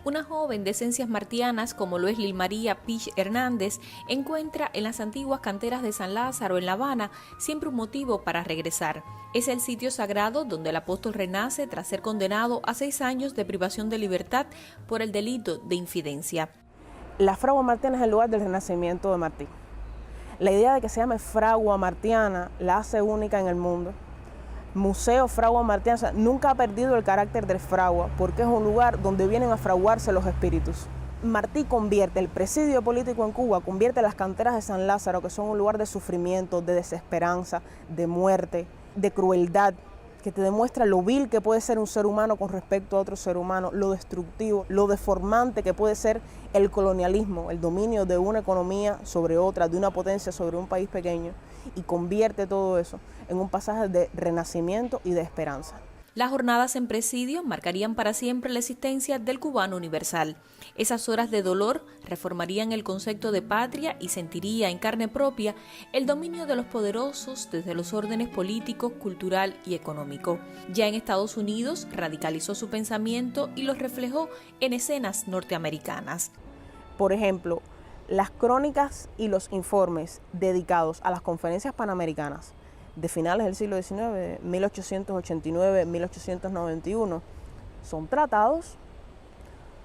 Una joven de esencias martianas como lo es Lil María Pich Hernández encuentra en las antiguas canteras de San Lázaro en La Habana siempre un motivo para regresar. Es el sitio sagrado donde el apóstol renace tras ser condenado a 6 años de privación de libertad por el delito de infidencia. La fragua martiana es el lugar del renacimiento de Martí. La idea de que se llame fragua martiana la hace única en el mundo. Museo Fragua Martiana, o sea, nunca ha perdido el carácter del fragua porque es un lugar donde vienen a fraguarse los espíritus. Martí convierte el presidio político en Cuba, convierte las canteras de San Lázaro, que son un lugar de sufrimiento, de desesperanza, de muerte, de crueldad, que te demuestra lo vil que puede ser un ser humano con respecto a otro ser humano, lo destructivo, lo deformante que puede ser el colonialismo, el dominio de una economía sobre otra, de una potencia sobre un país pequeño, y convierte todo eso en un pasaje de renacimiento y de esperanza. Las jornadas en presidio marcarían para siempre la existencia del cubano universal. Esas horas de dolor reformarían el concepto de patria y sentiría en carne propia el dominio de los poderosos desde los órdenes político, cultural y económico. Ya en Estados Unidos radicalizó su pensamiento y los reflejó en escenas norteamericanas. Por ejemplo, las crónicas y los informes dedicados a las conferencias panamericanas de finales del siglo XIX, 1889-1891, son tratados,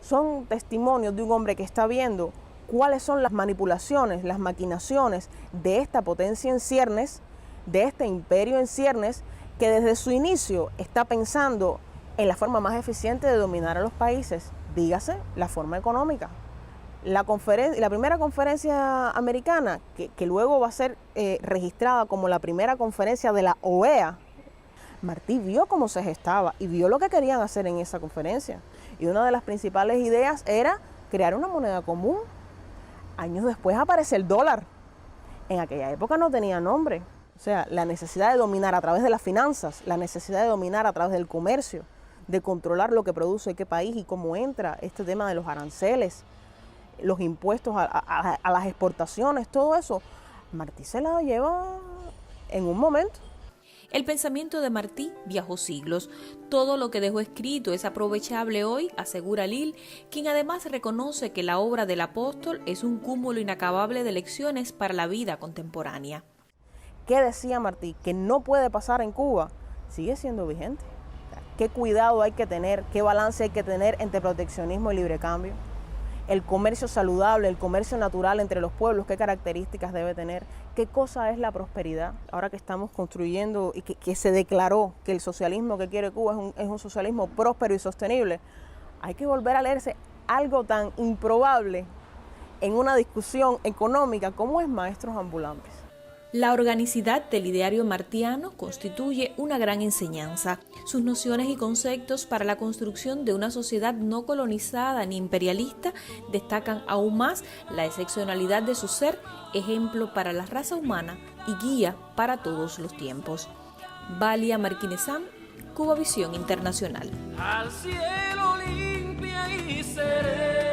son testimonios de un hombre que está viendo cuáles son las manipulaciones, las maquinaciones de esta potencia en ciernes, de este imperio en ciernes, que desde su inicio está pensando en la forma más eficiente de dominar a los países, dígase la forma económica. La primera conferencia americana, que luego va a ser registrada como la primera conferencia de la OEA, Martí vio cómo se gestaba y vio lo que querían hacer en esa conferencia. Y una de las principales ideas era crear una moneda común. Años después aparece el dólar. En aquella época no tenía nombre. O sea, la necesidad de dominar a través de las finanzas, la necesidad de dominar a través del comercio, de controlar lo que produce qué país y cómo entra, este tema de los aranceles, los impuestos a las exportaciones, todo eso, Martí se la lleva en un momento. El pensamiento de Martí viajó siglos. Todo lo que dejó escrito es aprovechable hoy, asegura Lil, quien además reconoce que la obra del apóstol es un cúmulo inacabable de lecciones para la vida contemporánea. ¿Qué decía Martí? Que no puede pasar en Cuba, sigue siendo vigente. ¿Qué cuidado hay que tener? ¿Qué balance hay que tener entre proteccionismo y libre cambio? El comercio saludable, el comercio natural entre los pueblos, qué características debe tener, qué cosa es la prosperidad. Ahora que estamos construyendo y que se declaró que el socialismo que quiere Cuba es un socialismo próspero y sostenible, hay que volver a leerse algo tan improbable en una discusión económica como es Maestros Ambulantes. La organicidad del ideario martiano constituye una gran enseñanza. Sus nociones y conceptos para la construcción de una sociedad no colonizada ni imperialista destacan aún más la excepcionalidad de su ser, ejemplo para la raza humana y guía para todos los tiempos. Valia Marquinezán, Cubavisión Internacional. Al cielo limpia y serena.